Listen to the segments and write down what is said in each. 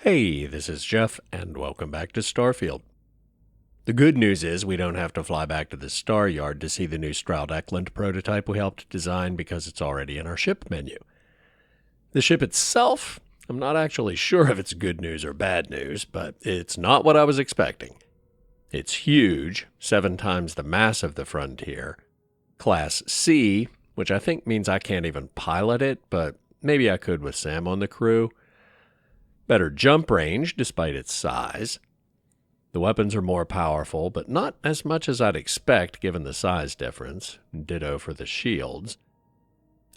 Hey, this is Jeff, and welcome back to Starfield. The good news is we don't have to fly back to the Star Yard to see the new Stroud-Eklund prototype we helped design because it's already in our ship menu. The ship itself, I'm not actually sure if it's good news or bad news, but it's not what I was expecting. It's huge, 7 times the mass of the Frontier, Class C, which I think means I can't even pilot it, but maybe I could with Sam on the crew. Better jump range despite its size. The weapons are more powerful, but not as much as I'd expect given the size difference. Ditto for the shields.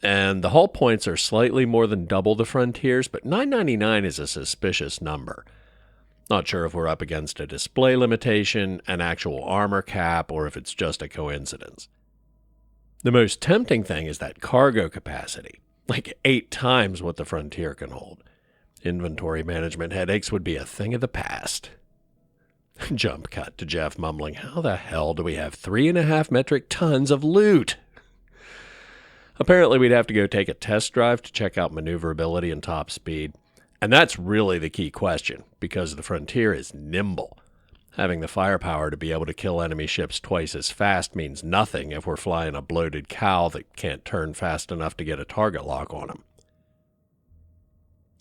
And the hull points are slightly more than double the Frontier's, but 999 is a suspicious number. Not sure if we're up against a display limitation, an actual armor cap, or if it's just a coincidence. The most tempting thing is that cargo capacity, like 8 times what the Frontier can hold. Inventory management headaches would be a thing of the past. Jump cut to Jeff mumbling, how the hell do we have 3.5 metric tons of loot? Apparently we'd have to go take a test drive to check out maneuverability and top speed. And that's really the key question, because the Frontier is nimble. Having the firepower to be able to kill enemy ships twice as fast means nothing if we're flying a bloated cow that can't turn fast enough to get a target lock on him.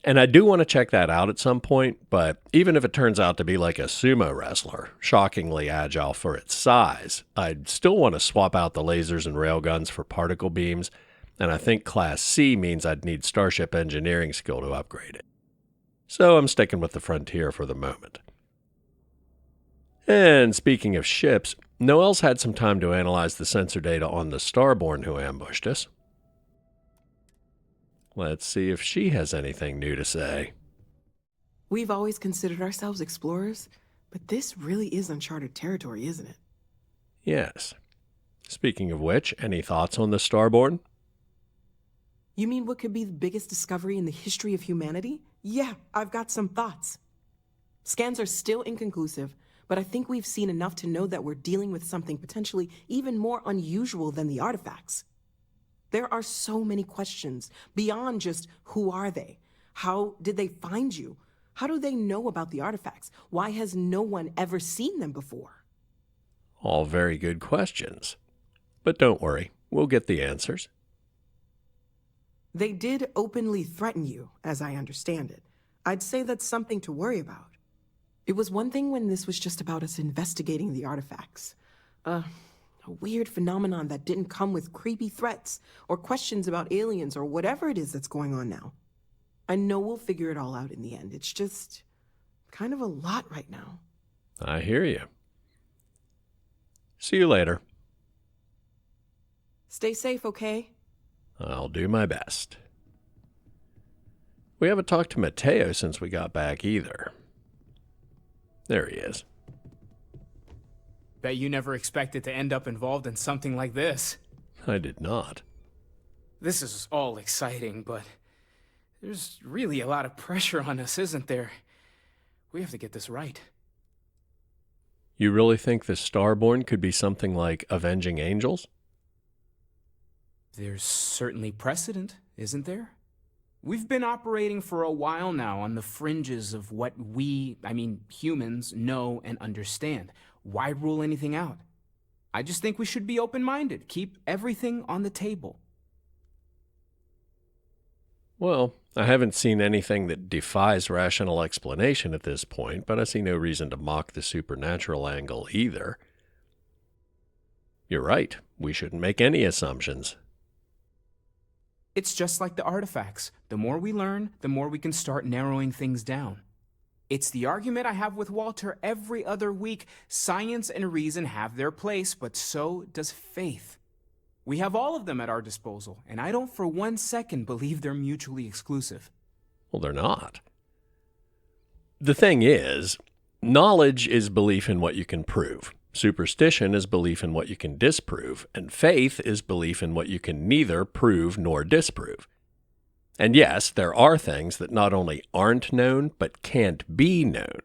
And I do want to check that out at some point, but even if it turns out to be like a sumo wrestler, shockingly agile for its size, I'd still want to swap out the lasers and railguns for particle beams, and I think Class C means I'd need Starship engineering skill to upgrade it. So I'm sticking with the Frontier for the moment. And speaking of ships, Noel's had some time to analyze the sensor data on the Starborn who ambushed us. Let's see if she has anything new to say. We've always considered ourselves explorers, but this really is uncharted territory, isn't it? Yes. Speaking of which, any thoughts on the Starborn? You mean what could be the biggest discovery in the history of humanity? Yeah, I've got some thoughts. Scans are still inconclusive, but I think we've seen enough to know that we're dealing with something potentially even more unusual than the artifacts. There are so many questions beyond just who are they? How did they find you? How do they know about the artifacts? Why has no one ever seen them before? All very good questions. But don't worry, we'll get the answers. They did openly threaten you, as I understand it. I'd say that's something to worry about. It was one thing when this was just about us investigating the artifacts. A weird phenomenon that didn't come with creepy threats or questions about aliens or whatever it is that's going on now. I know we'll figure it all out in the end. It's just kind of a lot right now. I hear you. See you later. Stay safe, okay? I'll do my best. We haven't talked to Matteo since we got back either. There he is. Bet you never expected to end up involved in something like this. I did not. This is all exciting, but there's really a lot of pressure on us, isn't there? We have to get this right. You really think the Starborn could be something like Avenging Angels? There's certainly precedent, isn't there? We've been operating for a while now on the fringes of what humans, know and understand. Why rule anything out? I just think we should be open-minded. Keep everything on the table. Well, I haven't seen anything that defies rational explanation at this point, but I see no reason to mock the supernatural angle either. You're right. We shouldn't make any assumptions. It's just like the artifacts. The more we learn, the more we can start narrowing things down. It's the argument I have with Walter every other week. Science and reason have their place, but so does faith. We have all of them at our disposal, and I don't for 1 second believe they're mutually exclusive. Well, they're not. The thing is, knowledge is belief in what you can prove. Superstition is belief in what you can disprove, and faith is belief in what you can neither prove nor disprove. And yes, there are things that not only aren't known, but can't be known.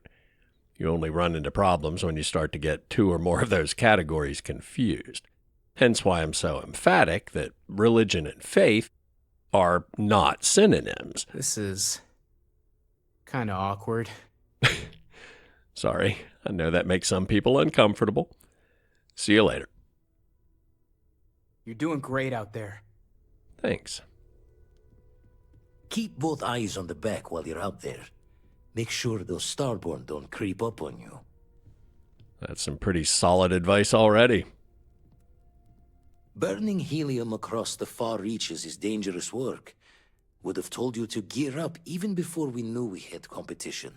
You only run into problems when you start to get 2 or more of those categories confused. Hence why I'm so emphatic that religion and faith are not synonyms. This is Kinda awkward. Sorry, I know that makes some people uncomfortable. See you later. You're doing great out there. Thanks. Keep both eyes on the back while you're out there. Make sure those Starborn don't creep up on you. That's some pretty solid advice already. Burning helium across the far reaches is dangerous work. Would have told you to gear up even before we knew we had competition.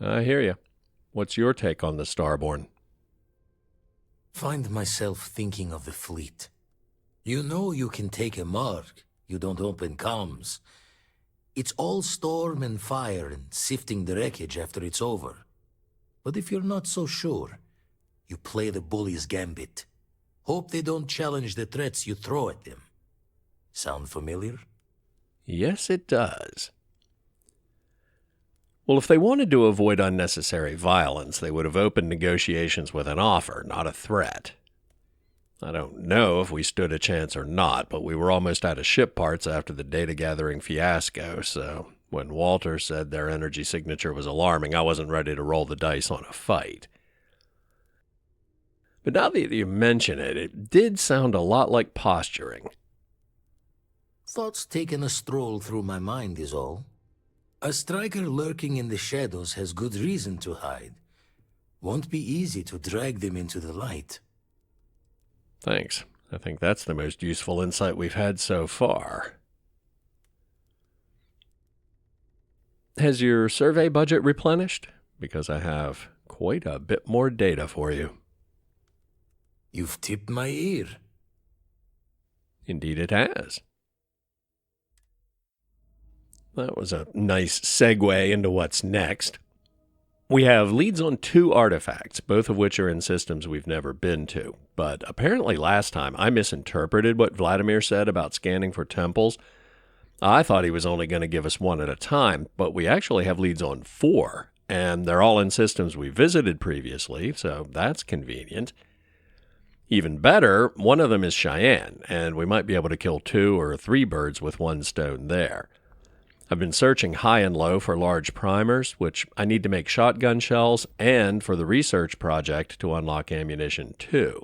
I hear you. What's your take on the Starborn? Find myself thinking of the fleet. You know you can take a mark. You don't open comms. It's all storm and fire and sifting the wreckage after it's over. But if you're not so sure, you play the bully's gambit. Hope they don't challenge the threats you throw at them. Sound familiar? Yes, it does. Well, if they wanted to avoid unnecessary violence, they would have opened negotiations with an offer, not a threat. I don't know if we stood a chance or not, but we were almost out of ship parts after the data-gathering fiasco, so when Walter said their energy signature was alarming, I wasn't ready to roll the dice on a fight. But now that you mention it, it did sound a lot like posturing. Thoughts taking a stroll through my mind is all. A striker lurking in the shadows has good reason to hide. Won't be easy to drag them into the light. Thanks. I think that's the most useful insight we've had so far. Has your survey budget replenished? Because I have quite a bit more data for you. You've tipped my ear. Indeed it has. That was a nice segue into what's next. We have leads on 2 artifacts, both of which are in systems we've never been to. But apparently last time I misinterpreted what Vladimir said about scanning for temples. I thought he was only going to give us 1 at a time, but we actually have leads on 4, and they're all in systems we visited previously, so that's convenient. Even better, one of them is Cheyenne, and we might be able to kill 2 or 3 birds with 1 stone there. I've been searching high and low for large primers, which I need to make shotgun shells, and for the research project to unlock ammunition too.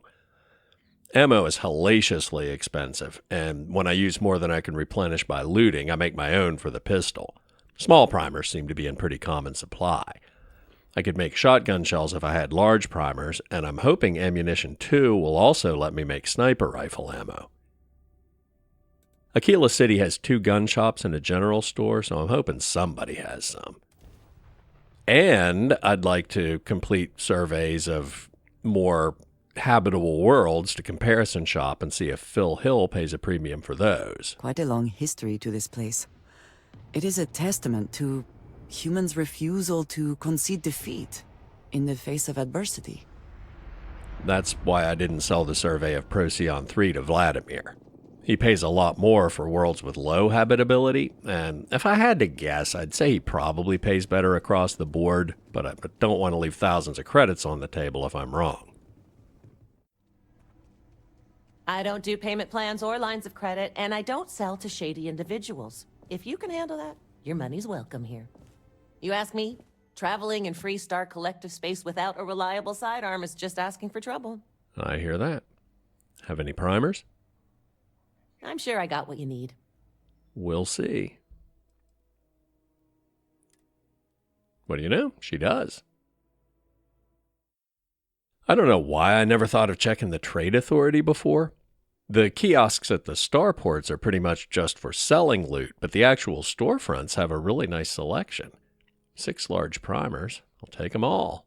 Ammo is hellaciously expensive, and when I use more than I can replenish by looting, I make my own for the pistol. Small primers seem to be in pretty common supply. I could make shotgun shells if I had large primers, and I'm hoping ammunition too will also let me make sniper rifle ammo. Akila City has 2 gun shops and a general store, so I'm hoping somebody has some. And I'd like to complete surveys of more habitable worlds to comparison shop and see if Phil Hill pays a premium for those. Quite a long history to this place. It is a testament to humans' refusal to concede defeat in the face of adversity. That's why I didn't sell the survey of Procyon 3 to Vladimir. He pays a lot more for worlds with low habitability, and if I had to guess, I'd say he probably pays better across the board, but I don't want to leave thousands of credits on the table if I'm wrong. I don't do payment plans or lines of credit, and I don't sell to shady individuals. If you can handle that, your money's welcome here. You ask me, traveling in Freestar collective space without a reliable sidearm is just asking for trouble. I hear that. Have any primers? I'm sure I got what you need. We'll see. What do you know? She does. I don't know why I never thought of checking the trade authority before. The kiosks at the starports are pretty much just for selling loot, but the actual storefronts have a really nice selection. 6 large primers. I'll take them all.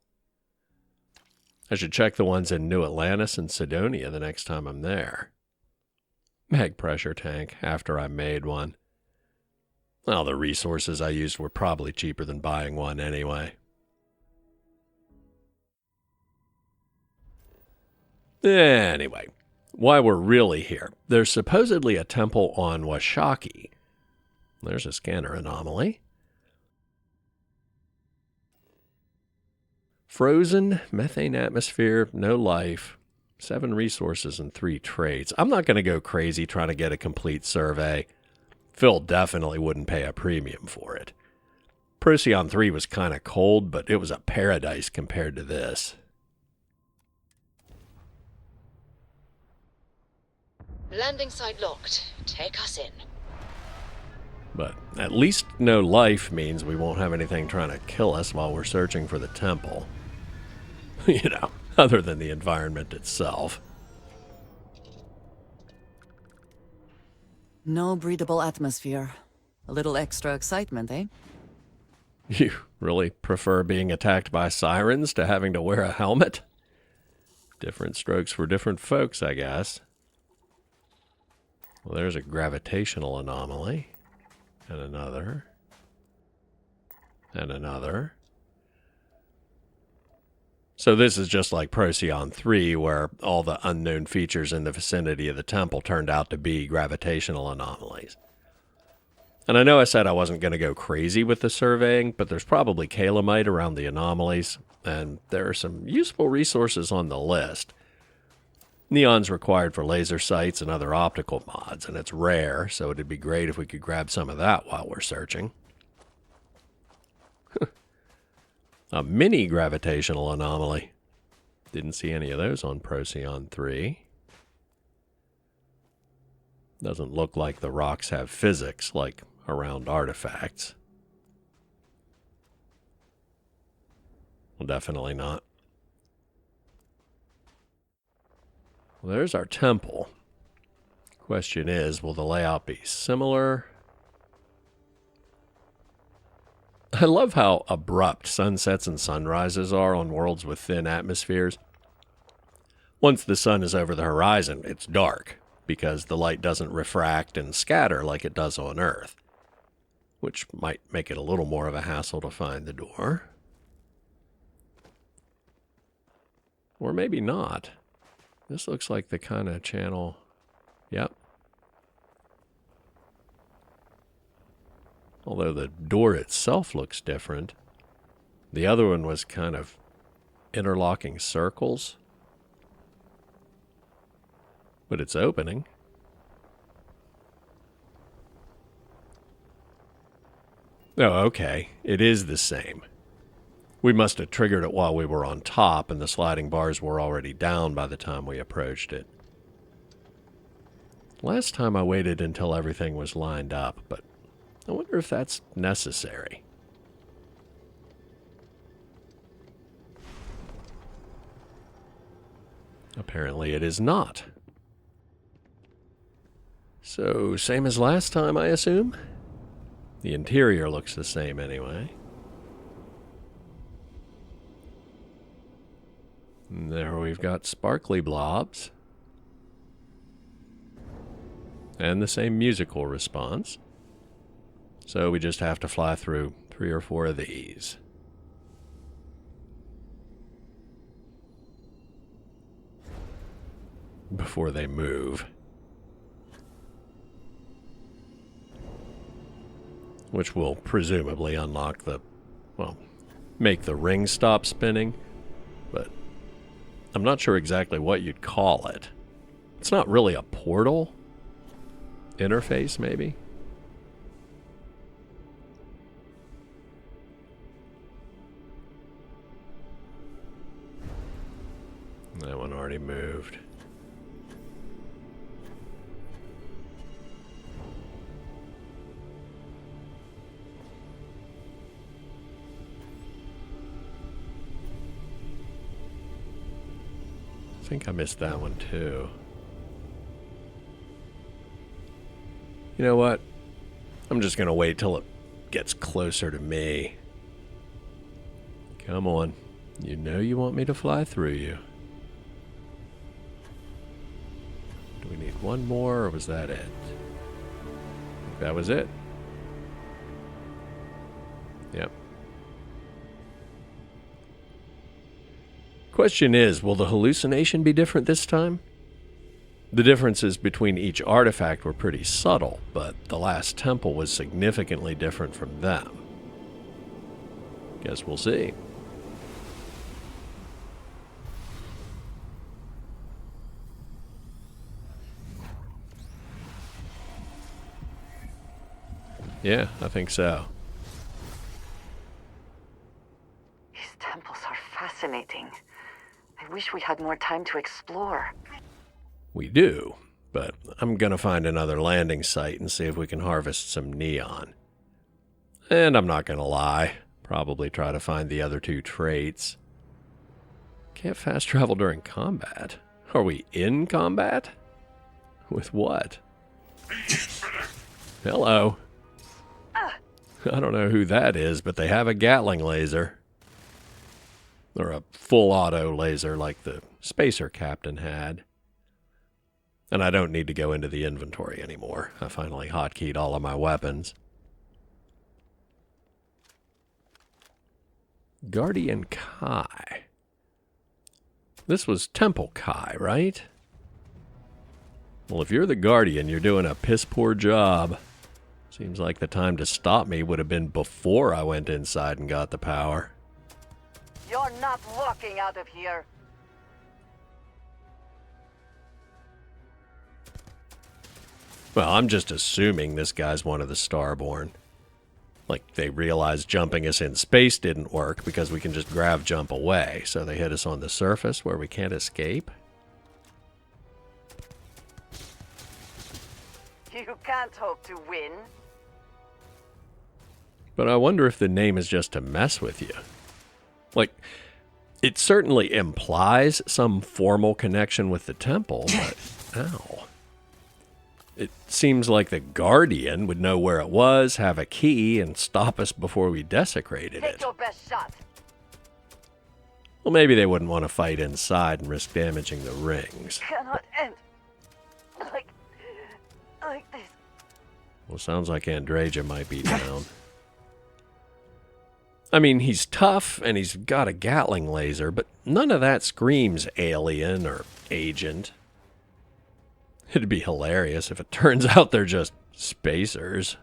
I should check the ones in New Atlantis and Cydonia the next time I'm there. Mag pressure tank, after I made one. Well, the resources I used were probably cheaper than buying one anyway. Anyway, why we're really here. There's supposedly a temple on Washakie. There's a scanner anomaly. Frozen, methane atmosphere, no life. 7 resources and 3 traits. I'm not going to go crazy trying to get a complete survey. Phil definitely wouldn't pay a premium for it. Procyon 3 was kind of cold, but it was a paradise compared to this. Landing site locked. Take us in. But at least no life means we won't have anything trying to kill us while we're searching for the temple. You know, other than the environment itself. No breathable atmosphere. A little extra excitement, eh? You really prefer being attacked by sirens to having to wear a helmet? Different strokes for different folks, I guess. Well, there's a gravitational anomaly. And another. And another. So this is just like Procyon 3, where all the unknown features in the vicinity of the temple turned out to be gravitational anomalies. And I know I said I wasn't going to go crazy with the surveying, but there's probably calamite around the anomalies, and there are some useful resources on the list. Neon's required for laser sights and other optical mods, and it's rare, so it'd be great if we could grab some of that while we're searching. A mini gravitational anomaly. Didn't see any of those on Procyon 3. Doesn't look like the rocks have physics like around artifacts. Well, definitely not. Well, there's our temple. Question is, will the layout be similar? I love how abrupt sunsets and sunrises are on worlds with thin atmospheres. Once the sun is over the horizon, it's dark, because the light doesn't refract and scatter like it does on Earth, which might make it a little more of a hassle to find the door. Or maybe not. This looks like the kind of channel... Yep. Although the door itself looks different. The other one was kind of interlocking circles. But it's opening. Oh, okay. It is the same. We must have triggered it while we were on top, and the sliding bars were already down by the time we approached it. Last time I waited until everything was lined up, but I wonder if that's necessary. Apparently it is not. So, same as last time, I assume? The interior looks the same anyway. And there we've got sparkly blobs. And the same musical response. So we just have to fly through 3 or 4 of these. Before they move. Which will presumably unlock the, well, make the ring stop spinning. But I'm not sure exactly what you'd call it. It's not really a portal. Interface, maybe? That one already moved. I think I missed that one too. You know what? I'm just gonna wait till it gets closer to me. Come on. You know you want me to fly through you. Do we need one more, or was that it? I think that was it. Yep. Question is, will the hallucination be different this time? The differences between each artifact were pretty subtle, but the last temple was significantly different from them. Guess we'll see. Yeah, I think so. temples are fascinating. I wish we had more time to explore. We do, but I'm gonna find another landing site and see if we can harvest some neon. And I'm not gonna lie, probably try to find the other two traits. Can't fast travel during combat. Are we in combat? With what? Hello. I don't know who that is, but they have a Gatling laser. Or a full auto laser like the spacer captain had. And I don't need to go into the inventory anymore. I finally hotkeyed all of my weapons. Guardian Kai. This was Temple Kai, right? Well, if you're the Guardian, you're doing a piss-poor job. Seems like the time to stop me would have been before I went inside and got the power. You're not walking out of here. Well, I'm just assuming this guy's one of the Starborn. Like, they realized jumping us in space didn't work because we can just grav jump away, so they hit us on the surface where we can't escape. You can't hope to win. But I wonder if the name is just to mess with you. Like, it certainly implies some formal connection with the temple, but ow. It seems like the Guardian would know where it was, have a key, and stop us before we desecrated it. Take your best shot. Well, maybe they wouldn't want to fight inside and risk damaging the rings. Cannot end like this. Well, sounds like Andreja might be down. I mean, he's tough, and he's got a Gatling laser, but none of that screams alien or agent. It'd be hilarious if it turns out they're just spacers.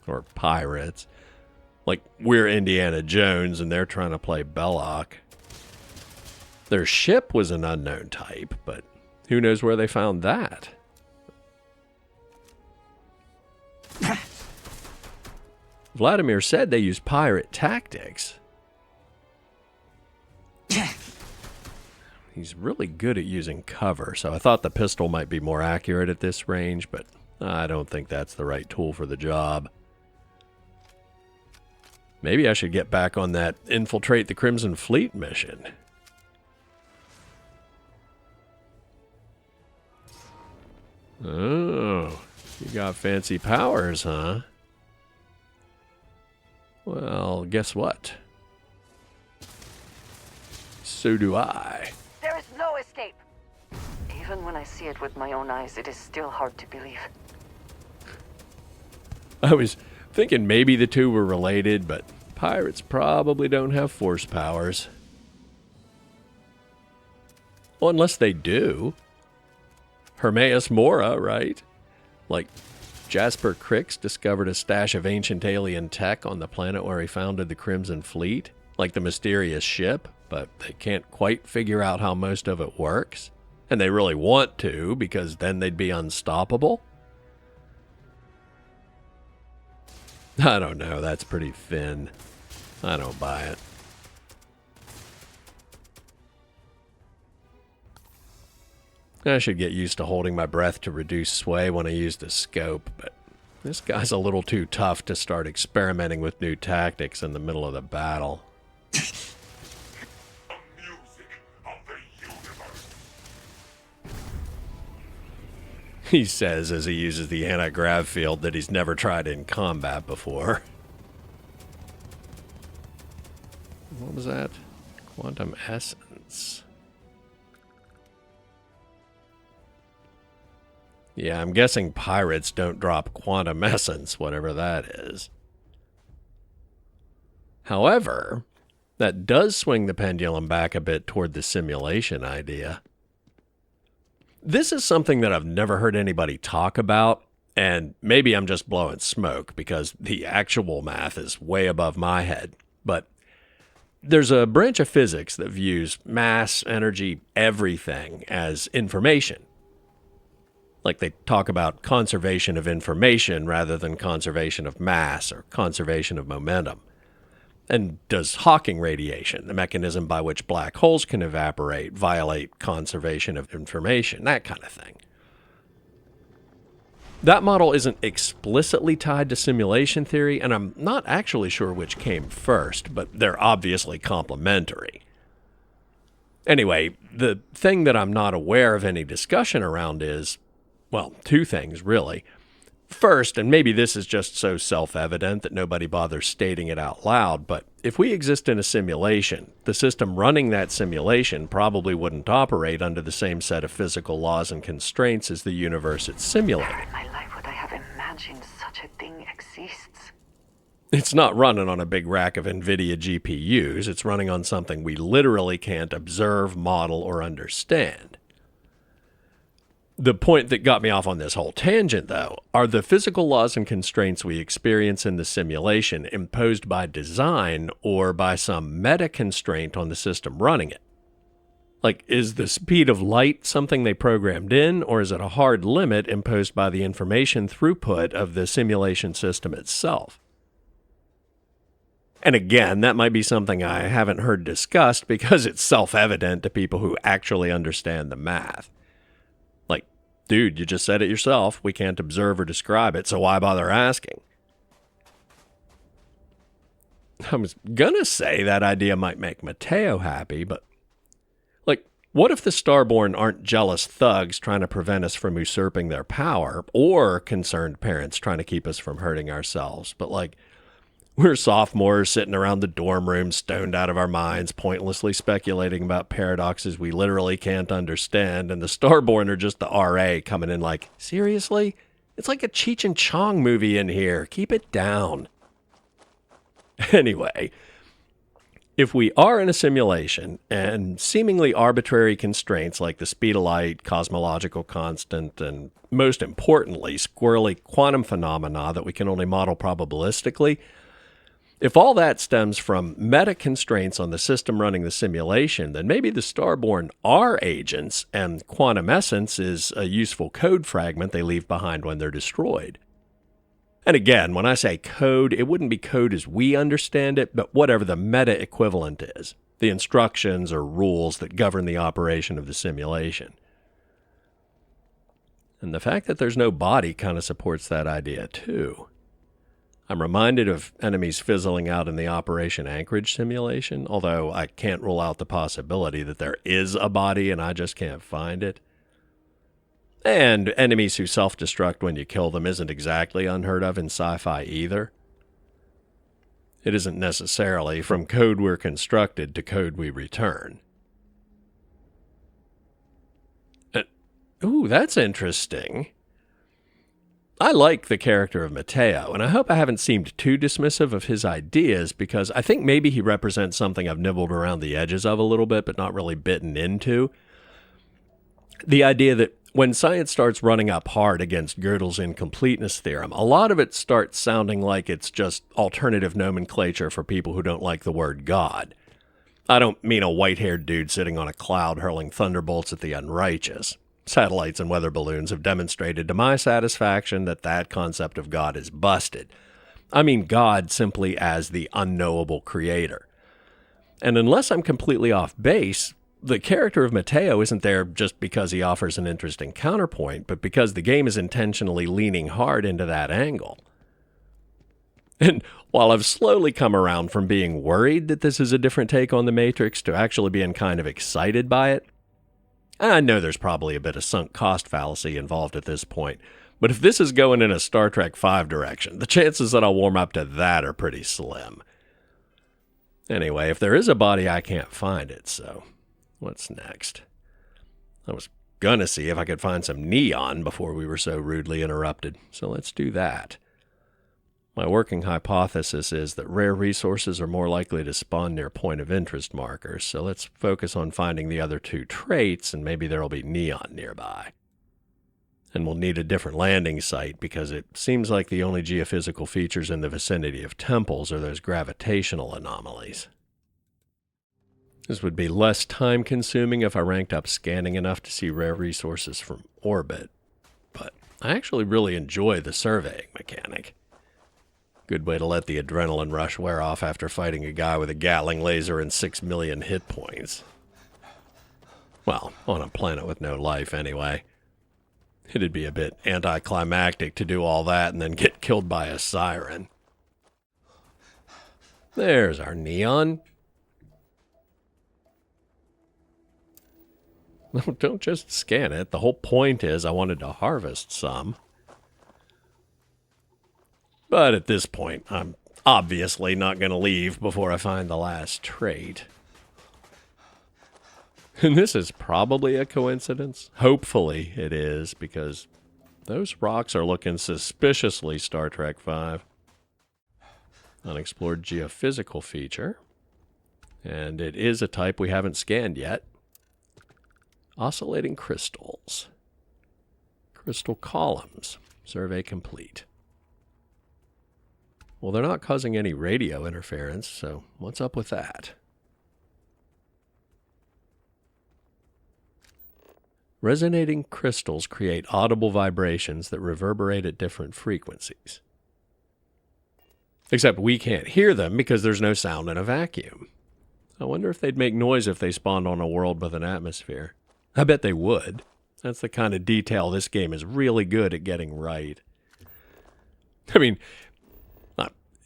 Or pirates. Like, we're Indiana Jones and they're trying to play Belloc. Their ship was an unknown type, but who knows where they found that? Vladimir said they use pirate tactics. He's really good at using cover, so I thought the pistol might be more accurate at this range, but I don't think that's the right tool for the job. Maybe I should get back on that Infiltrate the Crimson Fleet mission. Oh, you got fancy powers, huh? Well, guess what? So do I. There is no escape. Even when I see it with my own eyes, it is still hard to believe. I was thinking maybe the two were related, but pirates probably don't have force powers. Well, unless they do. Hermaeus Mora, right? Like, Jasper Crix discovered a stash of ancient alien tech on the planet where he founded the Crimson Fleet, like the mysterious ship, but they can't quite figure out how most of it works. And they really want to, because then they'd be unstoppable. I don't know, that's pretty thin. I don't buy it. I should get used to holding my breath to reduce sway when I use the scope, but this guy's a little too tough to start experimenting with new tactics in the middle of the battle. He says as he uses the anti-grav field that he's never tried in combat before. What was that? Quantum essence. Yeah, I'm guessing pirates don't drop quantum essence, whatever that is. However, that does swing the pendulum back a bit toward the simulation idea. This is something that I've never heard anybody talk about, and maybe I'm just blowing smoke because the actual math is way above my head. But there's a branch of physics that views mass, energy, everything as information. Like they talk about conservation of information rather than conservation of mass or conservation of momentum. And does Hawking radiation, the mechanism by which black holes can evaporate, violate conservation of information, that kind of thing. That model isn't explicitly tied to simulation theory, and I'm not actually sure which came first, but they're obviously complementary. Anyway, the thing that I'm not aware of any discussion around is, well, two things, really. First, and maybe this is just so self-evident that nobody bothers stating it out loud, but if we exist in a simulation, the system running that simulation probably wouldn't operate under the same set of physical laws and constraints as the universe it's simulating. Never in my life would I have imagined such a thing exists. It's not running on a big rack of NVIDIA GPUs. It's running on something we literally can't observe, model, or understand. The point that got me off on this whole tangent, though, are the physical laws and constraints we experience in the simulation imposed by design or by some meta-constraint on the system running it? Like, is the speed of light something they programmed in, or is it a hard limit imposed by the information throughput of the simulation system itself? And again, that might be something I haven't heard discussed because it's self-evident to people who actually understand the math. Like, dude, you just said it yourself. We can't observe or describe it, so why bother asking? I was gonna say that idea might make Matteo happy, but like, what if the Starborn aren't jealous thugs trying to prevent us from usurping their power, or concerned parents trying to keep us from hurting ourselves, but like, we're sophomores sitting around the dorm room, stoned out of our minds, pointlessly speculating about paradoxes we literally can't understand, and the Starborn are just the RA coming in like, seriously? It's like a Cheech and Chong movie in here. Keep it down. Anyway, if we are in a simulation, and seemingly arbitrary constraints like the speed of light, cosmological constant, and most importantly, squirrely quantum phenomena that we can only model probabilistically, if all that stems from meta-constraints on the system running the simulation, then maybe the Starborn are agents, and quantum essence is a useful code fragment they leave behind when they're destroyed. And again, when I say code, it wouldn't be code as we understand it, but whatever the meta-equivalent is, the instructions or rules that govern the operation of the simulation. And the fact that there's no body kind of supports that idea, too. I'm reminded of enemies fizzling out in the Operation Anchorage simulation, although I can't rule out the possibility that there is a body and I just can't find it. And enemies who self-destruct when you kill them isn't exactly unheard of in sci-fi either. It isn't necessarily from code we're constructed to code we return. Ooh, that's interesting. I like the character of Matteo, and I hope I haven't seemed too dismissive of his ideas, because I think maybe he represents something I've nibbled around the edges of a little bit, but not really bitten into. The idea that when science starts running up hard against Gödel's incompleteness theorem, a lot of it starts sounding like it's just alternative nomenclature for people who don't like the word God. I don't mean a white-haired dude sitting on a cloud hurling thunderbolts at the unrighteous. Satellites and weather balloons have demonstrated to my satisfaction that that concept of God is busted. I mean God simply as the unknowable creator. And unless I'm completely off base, the character of Matteo isn't there just because he offers an interesting counterpoint, but because the game is intentionally leaning hard into that angle. And while I've slowly come around from being worried that this is a different take on the Matrix to actually being kind of excited by it, I know there's probably a bit of sunk cost fallacy involved at this point, but if this is going in a Star Trek V direction, the chances that I'll warm up to that are pretty slim. Anyway, if there is a body, I can't find it, so what's next? I was gonna see if I could find some neon before we were so rudely interrupted, so let's do that. My working hypothesis is that rare resources are more likely to spawn near point of interest markers, so let's focus on finding the other two traits, and maybe there'll be neon nearby. And we'll need a different landing site, because it seems like the only geophysical features in the vicinity of temples are those gravitational anomalies. This would be less time-consuming if I ranked up scanning enough to see rare resources from orbit. but I actually really enjoy the surveying mechanic. Good way to let the adrenaline rush wear off after fighting a guy with a Gatling laser and 6 million hit points. Well, on a planet with no life anyway. It'd be a bit anticlimactic to do all that and then get killed by a siren. There's our neon. No, don't just scan it. The whole point is I wanted to harvest some. But at this point, I'm obviously not going to leave before I find the last trait. And this is probably a coincidence. Hopefully it is, because those rocks are looking suspiciously Star Trek V. Unexplored geophysical feature. And it is a type we haven't scanned yet. Oscillating crystals. Crystal columns. Survey complete. Well, they're not causing any radio interference, so what's up with that? Resonating crystals create audible vibrations that reverberate at different frequencies. Except we can't hear them because there's no sound in a vacuum. I wonder if they'd make noise if they spawned on a world with an atmosphere. I bet they would. That's the kind of detail this game is really good at getting right. I mean,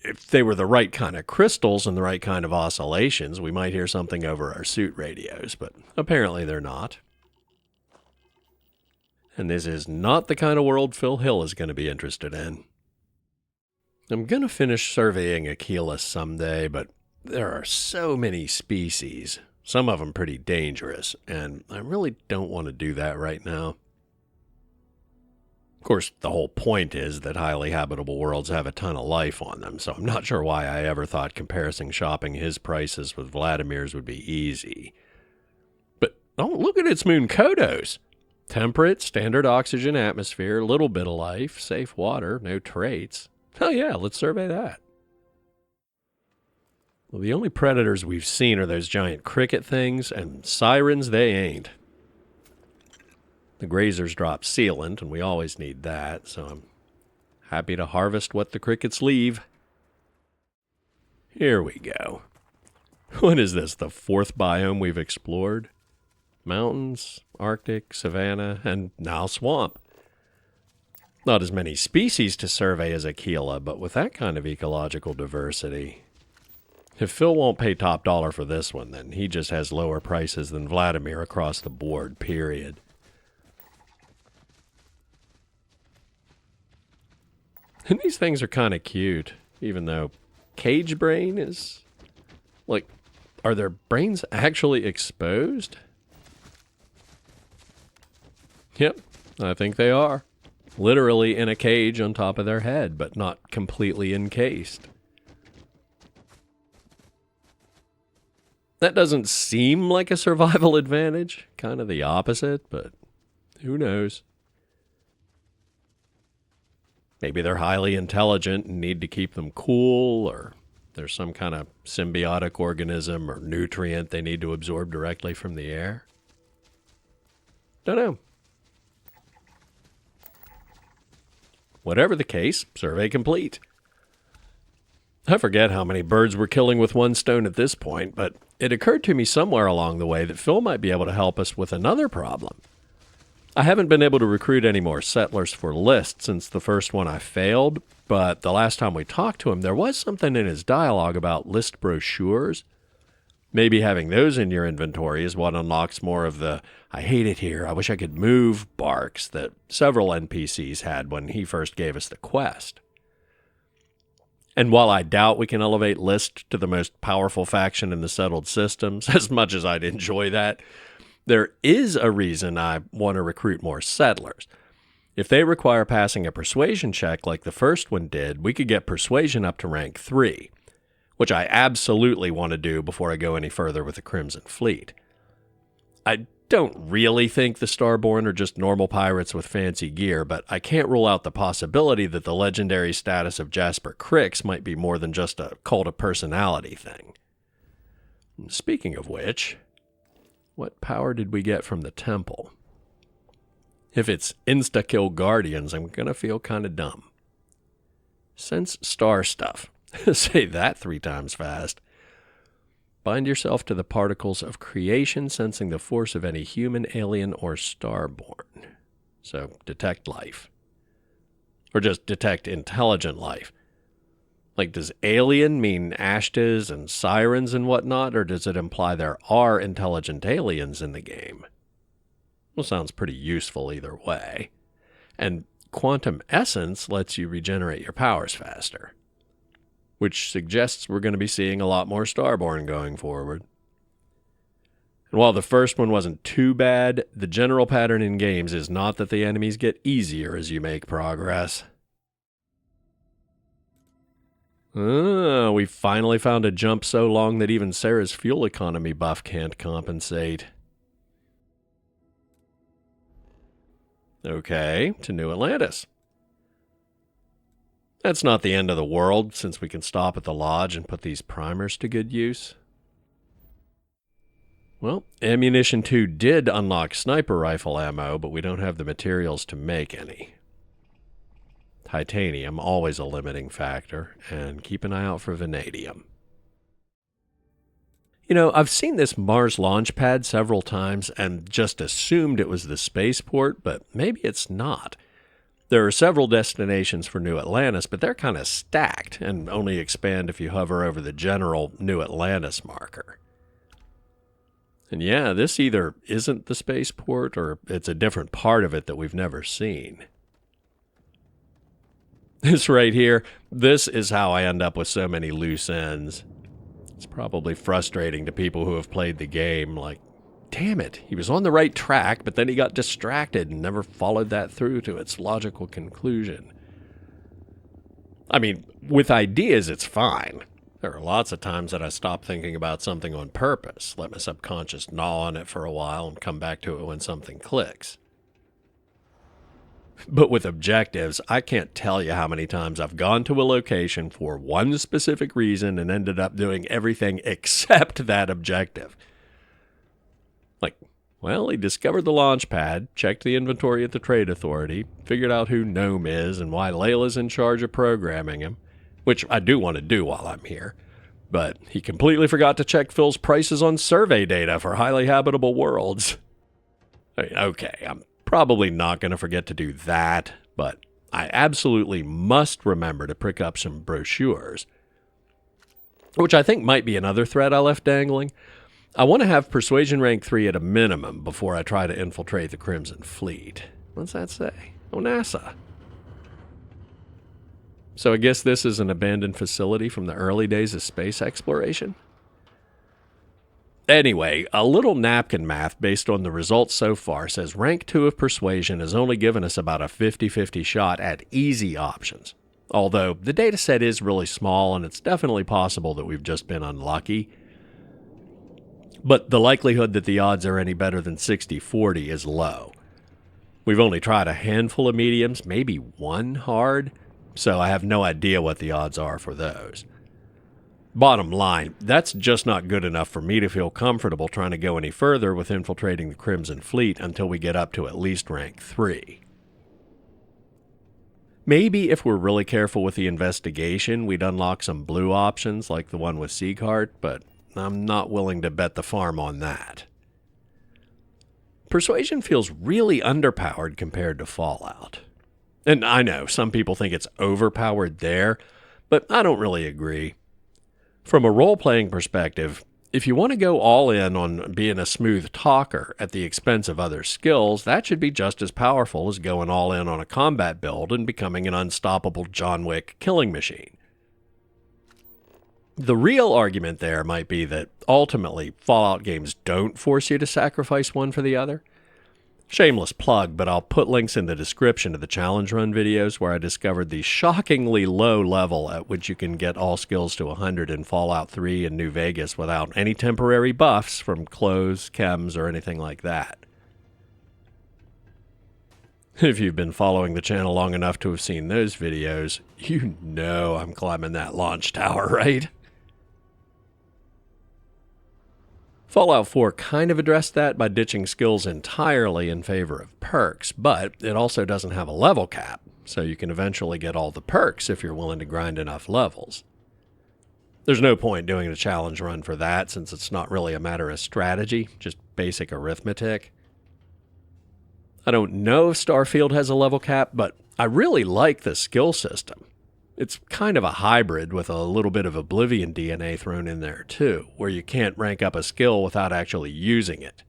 if they were the right kind of crystals and the right kind of oscillations, we might hear something over our suit radios, but apparently they're not. And this is not the kind of world Phil Hill is going to be interested in. I'm going to finish surveying Akila someday, but there are so many species, some of them pretty dangerous, and I really don't want to do that right now. Of course, the whole point is that highly habitable worlds have a ton of life on them, so I'm not sure why I ever thought comparing shopping his prices with Vladimir's would be easy. But, oh, look at its moon Codos! Temperate, standard oxygen atmosphere, little bit of life, safe water, no traits. Oh yeah, let's survey that. Well, the only predators we've seen are those giant cricket things, and sirens they ain't. The grazers drop sealant, and we always need that, so I'm happy to harvest what the crickets leave. Here we go. What is this, the 4th biome we've explored? Mountains, Arctic, savanna, and now swamp. Not as many species to survey as Akila, but with that kind of ecological diversity. If Phil won't pay top dollar for this one, then he just has lower prices than Vladimir across the board, period. And these things are kind of cute, even though cagebrain is... Like, are their brains actually exposed? Yep, I think they are. Literally in a cage on top of their head, but not completely encased. That doesn't seem like a survival advantage. Kind of the opposite, but who knows? Maybe they're highly intelligent and need to keep them cool, or there's some kind of symbiotic organism or nutrient they need to absorb directly from the air. Don't know. Whatever the case, survey complete. I forget how many birds we're killing with one stone at this point, but it occurred to me somewhere along the way that Phil might be able to help us with another problem. I haven't been able to recruit any more settlers for List since the first one I failed, but the last time we talked to him, there was something in his dialogue about List brochures. Maybe having those in your inventory is what unlocks more of the, I hate it here, I wish I could move barks that several NPCs had when he first gave us the quest. And while I doubt we can elevate List to the most powerful faction in the settled systems, as much as I'd enjoy that, there is a reason I want to recruit more settlers. If they require passing a persuasion check like the first one did, we could get persuasion up to rank 3, which I absolutely want to do before I go any further with the Crimson Fleet. I don't really think the Starborn are just normal pirates with fancy gear, but I can't rule out the possibility that the legendary status of Jasper Cricks might be more than just a cult of personality thing. Speaking of which, what power did we get from the temple? If it's insta-kill guardians, I'm gonna feel kinda dumb. Sense star stuff. Say that 3 times fast. Bind yourself to the particles of creation, sensing the force of any human, alien, or starborn. So, detect life. Or just detect intelligent life. Like, does alien mean Ashtas and sirens and whatnot, or does it imply there are intelligent aliens in the game? Well, sounds pretty useful either way. And quantum essence lets you regenerate your powers faster, which suggests we're going to be seeing a lot more Starborn going forward. And while the first one wasn't too bad, the general pattern in games is not that the enemies get easier as you make progress. We finally found a jump so long that even Sarah's fuel economy buff can't compensate. Okay, to New Atlantis. That's not the end of the world, since we can stop at the lodge and put these primers to good use. Well, Ammunition 2 did unlock sniper rifle ammo, but we don't have the materials to make any. Titanium, always a limiting factor, and keep an eye out for vanadium. You know, I've seen this Mars Launchpad several times and just assumed it was the spaceport, but maybe it's not. There are several destinations for New Atlantis, but they're kind of stacked and only expand if you hover over the general New Atlantis marker. And yeah, this either isn't the spaceport or it's a different part of it that we've never seen. This right here, this is how I end up with so many loose ends. It's probably frustrating to people who have played the game, like, damn it, he was on the right track, but then he got distracted and never followed that through to its logical conclusion. I mean, with ideas, it's fine. There are lots of times that I stop thinking about something on purpose, let my subconscious gnaw on it for a while and come back to it when something clicks. But with objectives, I can't tell you how many times I've gone to a location for one specific reason and ended up doing everything except that objective. Like, well, he discovered the launch pad, checked the inventory at the Trade Authority, figured out who Noam is and why Laylah's in charge of programming him, which I do want to do while I'm here. But he completely forgot to check Phil's prices on survey data for highly habitable worlds. I mean, okay, I'm probably not going to forget to do that, but I absolutely must remember to pick up some brochures, which I think might be another thread I left dangling. I want to have Persuasion rank 3 at a minimum before I try to infiltrate the Crimson Fleet. What's that say? Oh, NASA. So I guess this is an abandoned facility from the early days of space exploration? Anyway, a little napkin math based on the results so far says rank 2 of Persuasion has only given us about a 50-50 shot at easy options. Although the data set is really small and it's definitely possible that we've just been unlucky. But the likelihood that the odds are any better than 60-40 is low. We've only tried a handful of mediums, maybe one hard, so I have no idea what the odds are for those. Bottom line, that's just not good enough for me to feel comfortable trying to go any further with infiltrating the Crimson Fleet until we get up to at least rank 3. Maybe if we're really careful with the investigation, we'd unlock some blue options like the one with Sieghart, but I'm not willing to bet the farm on that. Persuasion feels really underpowered compared to Fallout. And I know, some people think it's overpowered there, but I don't really agree. From a role-playing perspective, if you want to go all in on being a smooth talker at the expense of other skills, that should be just as powerful as going all in on a combat build and becoming an unstoppable John Wick killing machine. The real argument there might be that ultimately Fallout games don't force you to sacrifice one for the other. Shameless plug, but I'll put links in the description of the challenge run videos where I discovered the shockingly low level at which you can get all skills to 100 in Fallout 3 and New Vegas without any temporary buffs from clothes, chems, or anything like that. If you've been following the channel long enough to have seen those videos, you know I'm climbing that launch tower, right? Fallout 4 kind of addressed that by ditching skills entirely in favor of perks, but it also doesn't have a level cap, so you can eventually get all the perks if you're willing to grind enough levels. There's no point doing a challenge run for that, since it's not really a matter of strategy, just basic arithmetic. I don't know if Starfield has a level cap, but I really like the skill system. It's kind of a hybrid with a little bit of Oblivion DNA thrown in there too, where you can't rank up a skill without actually using it.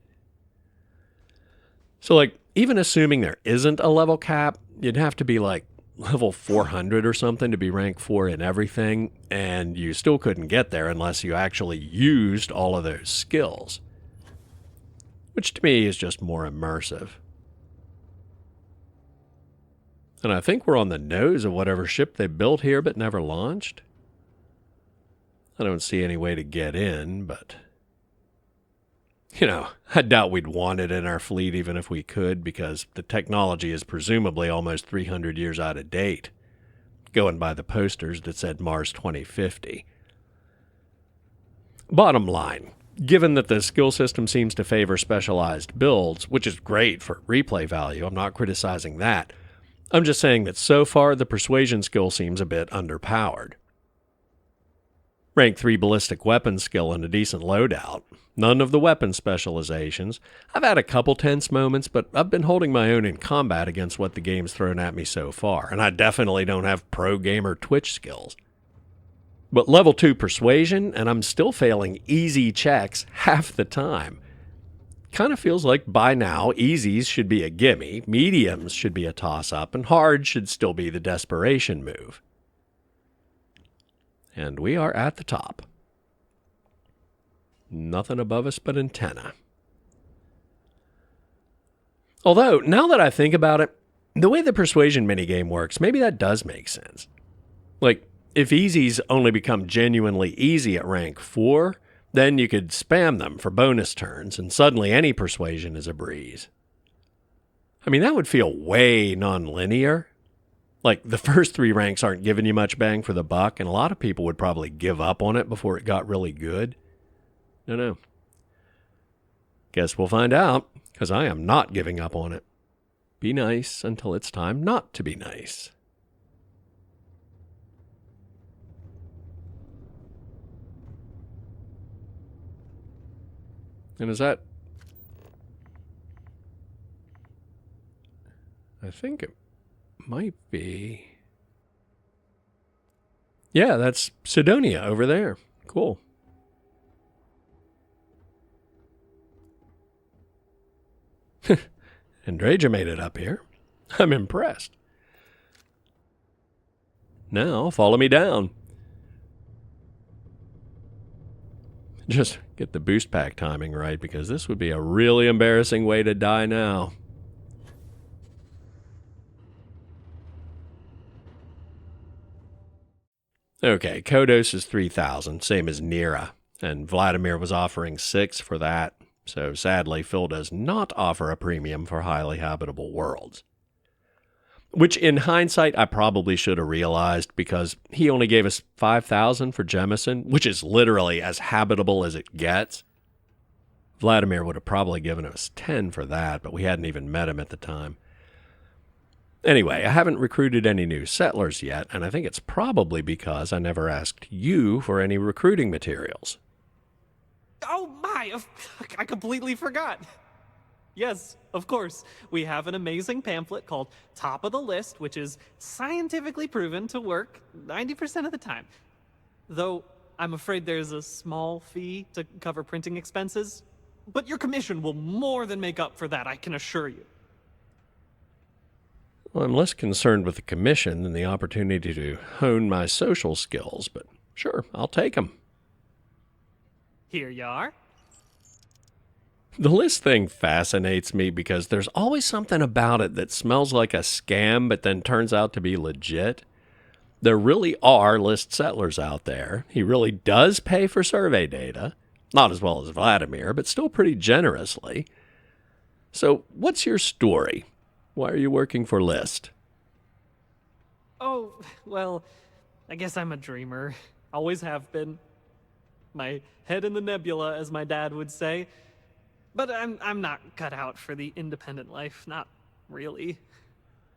So even assuming there isn't a level cap, you'd have to be level 400 or something to be rank 4 in everything, and you still couldn't get there unless you actually used all of those skills. Which to me is just more immersive. And I think we're on the nose of whatever ship they built here but never launched. I don't see any way to get in, but... I doubt we'd want it in our fleet even if we could, because the technology is presumably almost 300 years out of date, going by the posters that said Mars 2050. Bottom line, given that the skill system seems to favor specialized builds, which is great for replay value, I'm not criticizing that. I'm just saying that so far the persuasion skill seems a bit underpowered. Rank 3 ballistic weapon skill and a decent loadout. None of the weapon specializations. I've had a couple tense moments, but I've been holding my own in combat against what the game's thrown at me so far, and I definitely don't have pro gamer Twitch skills. But level 2 persuasion, and I'm still failing easy checks half the time. Kind of feels like by now, easies should be a gimme, mediums should be a toss-up, and hard should still be the desperation move. And we are at the top. Nothing above us but antenna. Although, now that I think about it, the way the persuasion minigame works, maybe that does make sense. If easies only become genuinely easy at rank 4, then you could spam them for bonus turns, and suddenly any persuasion is a breeze. I mean, that would feel way non-linear. The first 3 ranks aren't giving you much bang for the buck, and a lot of people would probably give up on it before it got really good. No, no. Guess we'll find out, because I am not giving up on it. Be nice until it's time not to be nice. And is that... I think it might be... Yeah, that's Cydonia over there. Cool. Andreja made it up here. I'm impressed. Now, follow me down. Just get the boost pack timing right, because this would be a really embarrassing way to die now. Okay, Codos is 3,000, same as Nyssa, and Vladimir was offering 6 for that, so sadly Phil does not offer a premium for highly habitable worlds. Which in hindsight I probably should have realized, because he only gave us 5,000 for Jemison, which is literally as habitable as it gets. Vladimir would have probably given us 10 for that, but we hadn't even met him at the time. Anyway, I haven't recruited any new settlers yet, and I think it's probably because I never asked you for any recruiting materials. Oh my, I completely forgot. Yes, of course. We have an amazing pamphlet called Top of the List, which is scientifically proven to work 90% of the time. Though, I'm afraid there's a small fee to cover printing expenses. But your commission will more than make up for that, I can assure you. Well, I'm less concerned with the commission than the opportunity to hone my social skills, but sure, I'll take them. Here you are. The list thing fascinates me because there's always something about it that smells like a scam but then turns out to be legit. There really are list settlers out there. He really does pay for survey data. Not as well as Vladimir, but still pretty generously. So, what's your story? Why are you working for List? Oh, well, I guess I'm a dreamer. Always have been. My head in the nebula, as my dad would say. But I'm not cut out for the independent life, not really.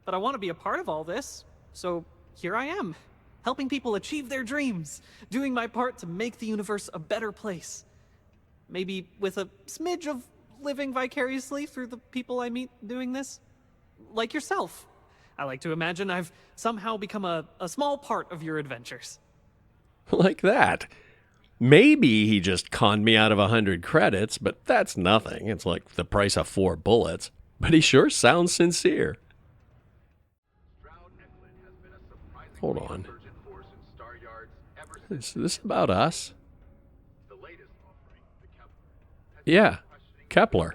But I want to be a part of all this, so here I am, helping people achieve their dreams, doing my part to make the universe a better place. Maybe with a smidge of living vicariously through the people I meet doing this. Like yourself. I like to imagine I've somehow become a small part of your adventures. Like that. Maybe he just conned me out of 100 credits, but that's nothing. It's like the price of 4 bullets. But he sure sounds sincere. Hold on. Is this about us? Yeah, Kepler.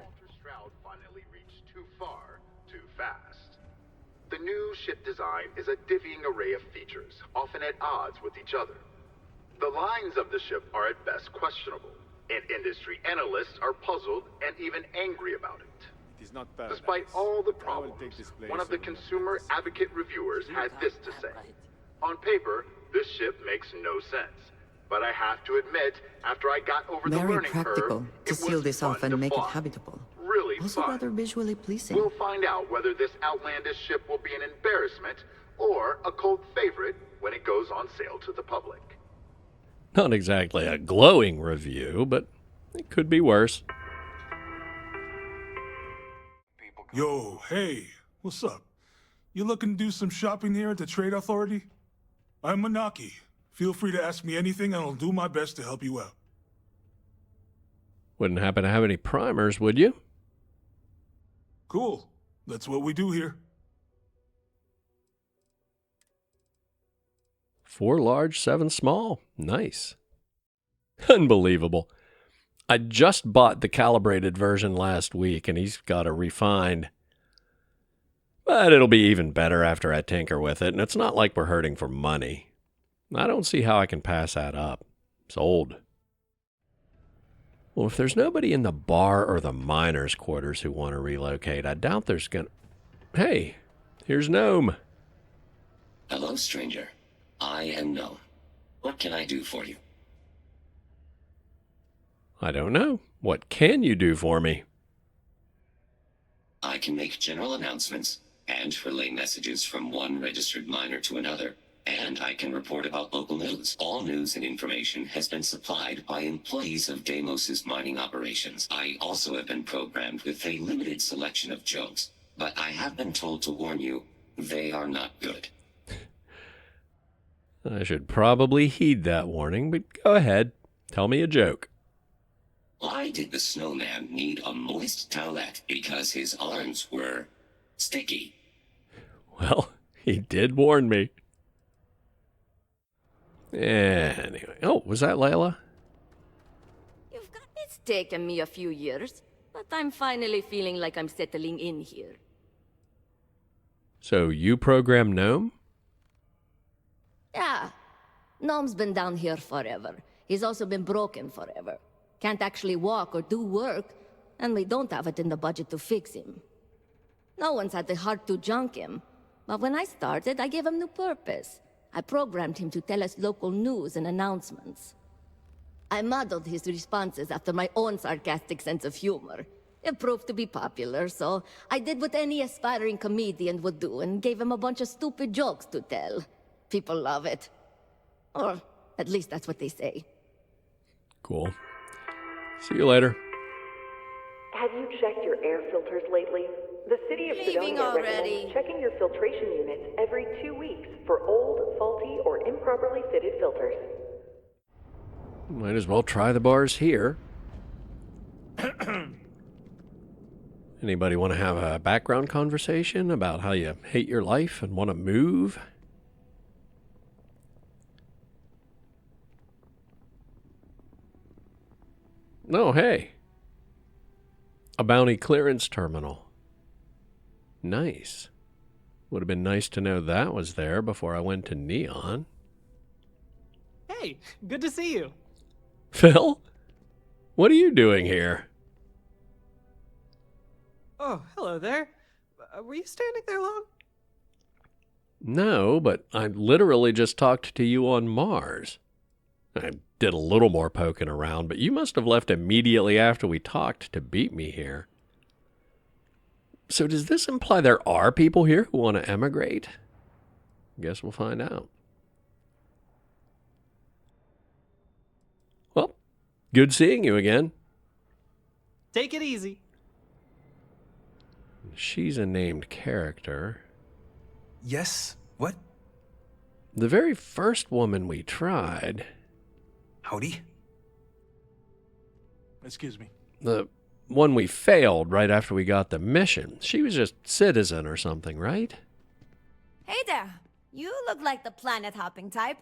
The new ship design is a divvying array of features, often at odds with each other. The lines of the ship are at best questionable, and industry analysts are puzzled and even angry about it. Despite all the problems, one of the consumer advocate reviewers had this to say. On paper, this ship makes no sense. But I have to admit, after I got over the Very learning practical curve, to it seal was this fun off and to make it fly. habitable. Really Also fun. rather visually pleasing. We'll find out whether this outlandish ship will be an embarrassment or a cult favorite when it goes on sale to the public. Not exactly a glowing review, but it could be worse. Yo, hey, what's up? You looking to do some shopping here at the Trade Authority? I'm Manaaki. Feel free to ask me anything and I'll do my best to help you out. Wouldn't happen to have any primers, would you? Cool. That's what we do here. 4 large, 7 small. Nice. Unbelievable. I just bought the calibrated version last week, and he's got a refined. But it'll be even better after I tinker with it, and it's not like we're hurting for money. I don't see how I can pass that up. It's old. Well, if there's nobody in the bar or the miners' quarters who want to relocate, I doubt there's gonna... Hey, here's Noam. Hello, stranger. I am Noel. What can I do for you? I don't know. What can you do for me? I can make general announcements and relay messages from one registered miner to another, and I can report about local news. All news and information has been supplied by employees of Deimos's mining operations. I also have been programmed with a limited selection of jokes, but I have been told to warn you, they are not good. I should probably heed that warning, but go ahead. Tell me a joke. Why did the snowman need a moist towelette? Because his arms were sticky. Well, he did warn me. Anyway. Oh, was that Laylah? It's taken me a few years, but I'm finally feeling like I'm settling in here. So you program Noam? Yeah. Noam's been down here forever. He's also been broken forever. Can't actually walk or do work, and we don't have it in the budget to fix him. No one's had the heart to junk him, but when I started, I gave him new purpose. I programmed him to tell us local news and announcements. I modeled his responses after my own sarcastic sense of humor. It proved to be popular, so I did what any aspiring comedian would do and gave him a bunch of stupid jokes to tell. People love it. Or at least that's what they say. Cool. See you later. Have you checked your air filters lately? The city of Cydonia recommends checking your filtration units every 2 weeks for old, faulty, or improperly fitted filters. Might as well try the bars here. Anybody want to have a background conversation about how you hate your life and want to move? No, hey. A bounty clearance terminal. Nice. Would have been nice to know that was there before I went to Neon. Hey, good to see you. Phil? What are you doing here? Oh, hello there. Were you standing there long? No, but I literally just talked to you on Mars. I did a little more poking around, but you must have left immediately after we talked to beat me here. So does this imply there are people here who want to emigrate? Guess we'll find out. Well, good seeing you again. Take it easy. She's a named character. Yes? What? The very first woman we tried. Howdy? Excuse me. The one we failed right after we got the mission. She was just citizen or something, right? Hey there. You look like the planet-hopping type.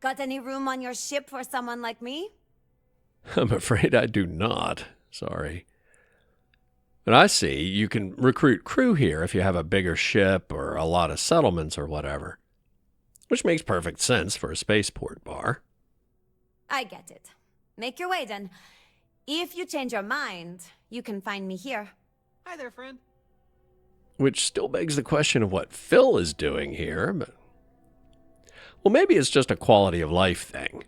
Got any room on your ship for someone like me? I'm afraid I do not. Sorry. But I see you can recruit crew here if you have a bigger ship or a lot of settlements or whatever. Which makes perfect sense for a spaceport bar. I get it. Make your way then. If you change your mind, you can find me here. Hi there, friend. Which still begs the question of what Phil is doing here, but... Well, maybe it's just a quality of life thing.